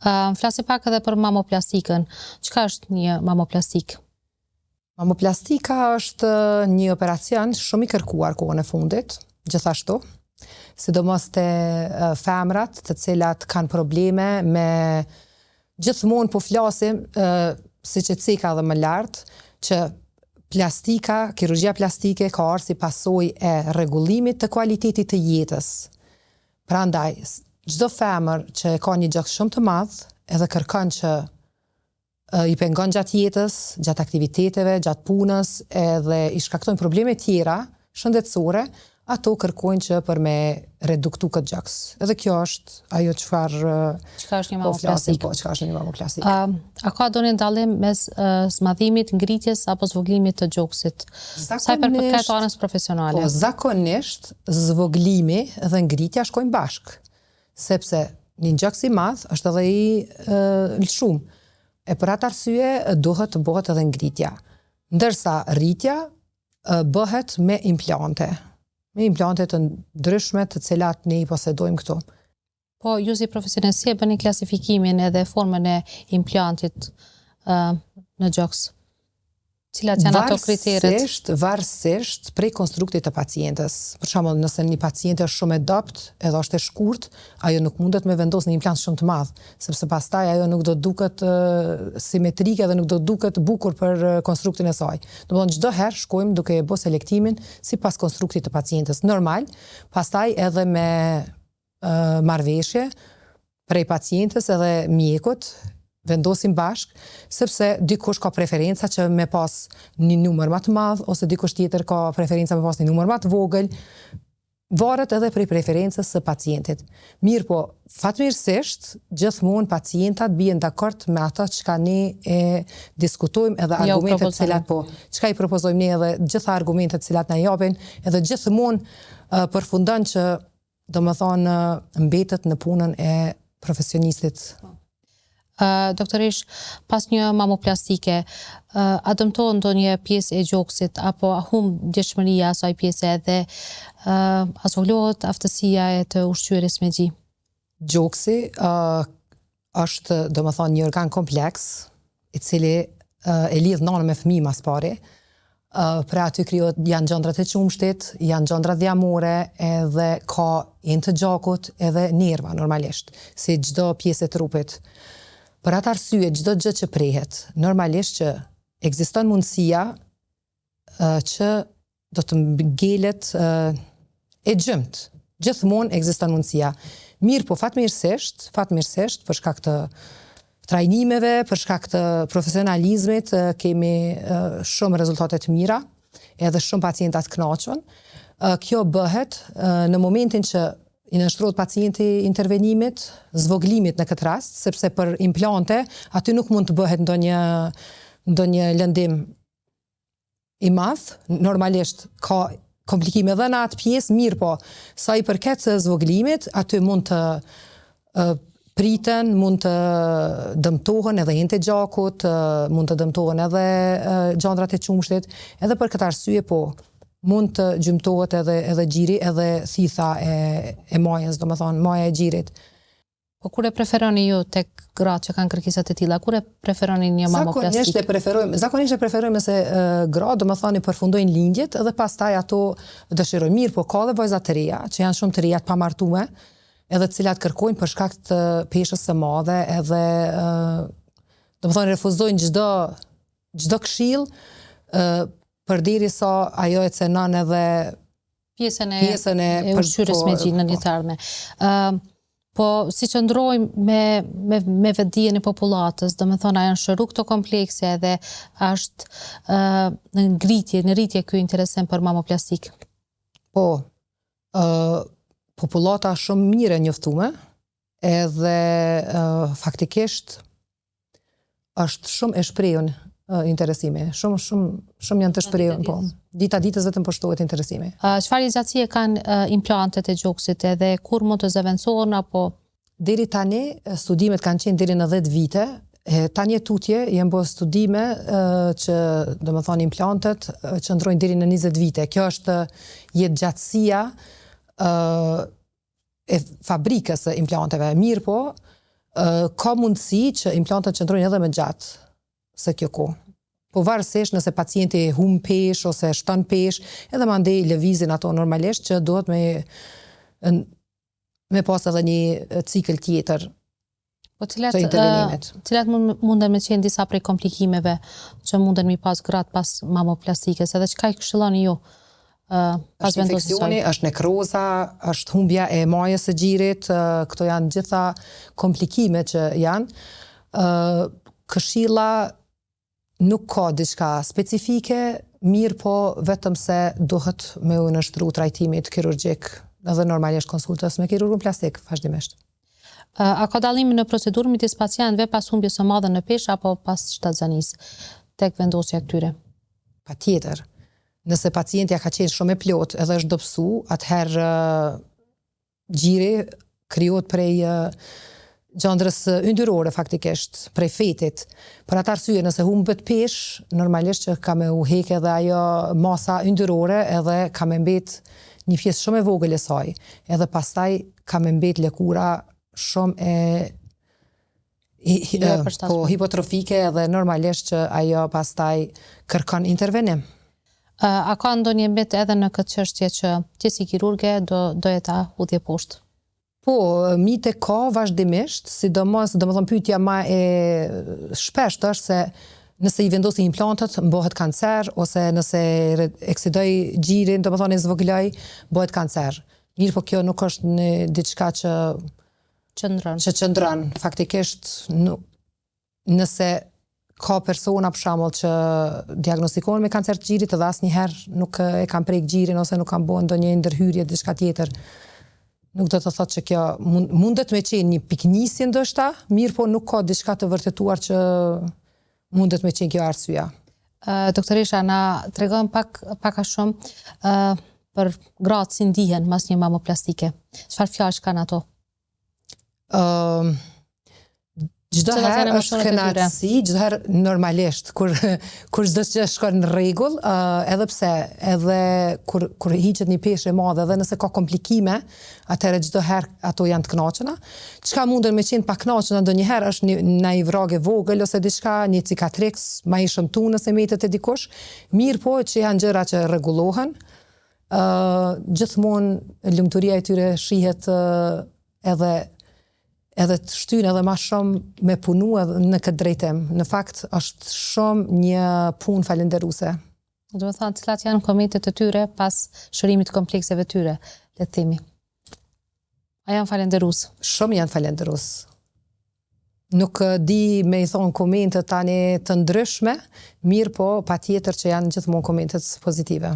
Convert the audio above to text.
Flasim pak edhe për mamoplastikën. Çka është një mamoplastik? Mamoplastika është një operacion shumë i kërkuar kohën e fundit, gjithashtu, sidomos te femrat të cilat kanë probleme me gjithmonë po flasim siç e ceka edhe më lart që kirurgjia plastike ka ardhur si pasojë e rregullimit të kualitetit të jetës. Prandaj çdo femër që ka një gjak shumë të madh edhe kërkon që i pengon gjatë jetës, gjatë aktiviteteve, gjatë punës, edhe i shkaktojnë probleme tjera shëndetësore, ato kërkojnë që për me reduktu këtë gjaks. Edhe kjo është ajo çfarë është një mamoplastik? Çka është një mamoplastik? A ka ndonjë dallim mes smadhimit, ngritjes apo zvoglimit të gjoksit? Sa i përket anës profesionale? Po, zakonisht zvoglimi dhe ngritja shkojnë bashkë, sepse një gjaks i madh është edhe i lëshum. E për atë arsye duhet të bëhet edhe ngritja. Ndërsa rritja bëhet me implante. Me implante të ndryshme të cilat ne i posedojmë këtu. Po, ju si profesionist si e bëni klasifikimin edhe formën e implantit në gjoks? Cilat janë ato kriteret? Varësisht prej konstruktit të pacientës. Për shembull, nëse një pacient është shumë e dopt, edhe është e shkurt, ajo nuk mundet me vendosë një implant shumë të madh, sepse pastaj ajo nuk do të duket simetrike dhe nuk do të duket bukur për konstruktin e saj. Domethënë çdo herë shkojmë duke e bërë selektimin sipas konstruktit të pacientës normal, pastaj edhe me marrëveshje prej pacientës edhe mjekut vendosim bashk, sepse dikush ka preferenca që me pas një numër më të madh, ose dikush tjetër ka preferenca me pas një numër më të vogël, varet edhe prej preferencës së pacientit. Mirë po, fatmirësisht, gjithmonë pacientat bien dakord me ato çka ne e diskutojmë edhe argumentet cilat çka i propozojmë ne edhe gjitha argumentet cilat na japin, edhe gjithmonë përfundon që domethënë mbetet në punën e profesionistit. Doktorish, pas një mamoplastike, a dëmton ndonjë pjesë e gjoksit apo a humb ndjeshmëria asaj pjese edhe a zvoglohet aftësia e të ushqyerjes me gji? Gjoksi është domethënë një organ kompleks i cili e lidh nanën me fëmijën mas pari. Pra aty krijohet janë gjëndrat e qumshtit, janë gjëndrat dhjamore, edhe ka enë të gjakut edhe nerva normalisht, si çdo pjesë e trupit. Për atë arsye, çdo gjë që prehet, normalisht që ekziston mundësia që do të ngelet e gjëmt. Gjithmonë ekziston mundësia. Mirë po fatmirësisht, për shkak të trajnimeve, për shkak të profesionalizmit, kemi shumë rezultate të mira, edhe shumë pacientat kënaqur. Kjo bëhet në momentin që i nështrohet pacienti intervenimit, zvoglimit në këtë rast, sepse për implante aty nuk mund të bëhet ndonjë lëndim i madh. Normalisht ka komplikime edhe në atë pjesë, mirë po, sa i përket zvoglimit, aty mund të priten, mund të dëmtohen edhe enë të gjakut, mund të dëmtohen edhe gjandrat e qumshtit, edhe për këtë arsye po, mund të gjymtohet edhe gjiri, edhe thitha e majës, domethënë maja e gjirit. Po kur e preferoni ju tek gratë që kanë kërkesat e tilla, kur e preferoni një mamoplastik? Zakonisht e preferojmë se gratë, domethënë i përfundojnë lindjet edhe pastaj ato dëshirojnë. Mirë, po ka dhe vajza të reja, që janë shumë të reja të pamartuar, edhe të cilat kërkojnë për shkak të peshës së madhe, edhe domethënë refuzojnë çdo këshill, përderisa ajo e cenon edhe pjesën e ushqyerjes me gji në ditëardhme. Po si që ndrojmë me vetdijen e popullatës, domethënë janë shëru këto komplekse edhe është në rritje ky interesim për mamoplastik. Po, popullata shumë mirë e njoftuar, edhe faktikisht është shumë e shprehur interesime. Shumë janë të shprehur, po. Dita ditës vetëm po shtohet interesime. Çfarë lehtësie kanë implantet e gjoksit edhe kur mund të zëvendësohen apo? Deri tani studimet kanë qenë deri në 10 vite. Tani tutje janë bërë studime që domethënë implantet qëndrojnë deri në 20 vite. Kjo është jetëgjatësia e fabrikës së implanteve. Mirë po, Ka mundësi që implantët qëndrojnë edhe më gjatë se kjo kohë. Po varësisht nëse pacienti humb peshë ose shton peshë, edhe mandej lëvizin ato normalisht që duhet me pas edhe një cikël tjetër të intervenimit. Cilat munden me qenë disa prej komplikimeve që munden mi pas gratë pas mamoplastikës, edhe çka i këshilloni ju? Është infeksioni, është nekroza, është humbja e majës së gjirit, këto janë gjitha komplikime që janë. Këshilla nuk ka diçka specifike, mirë po vetëm se duhet me u nështru trajtimit kirurgjik edhe normalisht konsultës me kirurgun plastik, vazhdimisht. A ka dallime në procedurë midis pacientëve pas humbjes së madhe në peshë apo pas shtatzanisë tek vendosja këtyre? Patjetër. Nëse pacientja ka qenë shumë e plot edhe është dobësu, atëherë gjiri krijohet prej gjandrës yndyrore faktikisht, prej fetit. Për atë arsye, nëse humbet peshë, normalisht që ka me u hek edhe ajo masa yndyrore edhe ka me mbet një pjesë shumë e vogël e saj. Edhe pastaj ka me mbet lëkura shumë hipotrofike edhe normalisht që ajo pastaj kërkon intervenim. A ka ndonjë mbet edhe në këtë çështje që ti si kirurge do ta hudhje poshtë? Po, mite ka vazhdimisht, sidomos, domethënë pyetja më e shpesht është se nëse i vendosi implantët, bëhet kancer, ose nëse eksidoj gjirin, domethënë e zvogëloj, bëhet kancer. Mirë, po kjo nuk është në diçka që qëndron. Faktikisht, nëse ka persona për shembull që diagnostikohen me kancer të gjirit edhe asnjëherë nuk e kanë prek gjirin ose nuk kanë bën ndonjë ndërhyrje diçka tjetër. Nuk do të thotë që kjo mundet me qenë një piknisje ndoshta, mirë po nuk ka diçka të vërtetuar që mundet me qenë kjo arsyeja. Doktoresha, na tregon pak a shumë për gratë si ndihen mas një mamoplastike. Çfarë fjalësh kanë ato? Çdo herë është kënaqësi, çdo herë normalisht kur çdo gjë shkon në rregull, edhe pse edhe kur hiqet një peshë e madhe dhe nëse ka komplikime, atëherë çdo herë ato janë të kënaqura. Çka munden me qenë pa kënaqura ndonjëherë është një vragë vogël ose diçka, një cikatriks, më i shëmtuar nëse metet e dikush. Mirë po që janë gjëra që rregullohen. Gjithmonë lumturia e tyre shihet edhe të shtynë edhe ma shumë me punu edhe në këtë drejtim. Në fakt, është shumë një punë falenderuse. Do të thënë, cilat janë komentet e tyre pas shërimit komplekseve tyre, le të themi. A janë falenderus? Shumë janë falenderus. Nuk di me i thonë komentet tani të ndryshme, mirë po patjetër që janë gjithmonë komentet pozitive.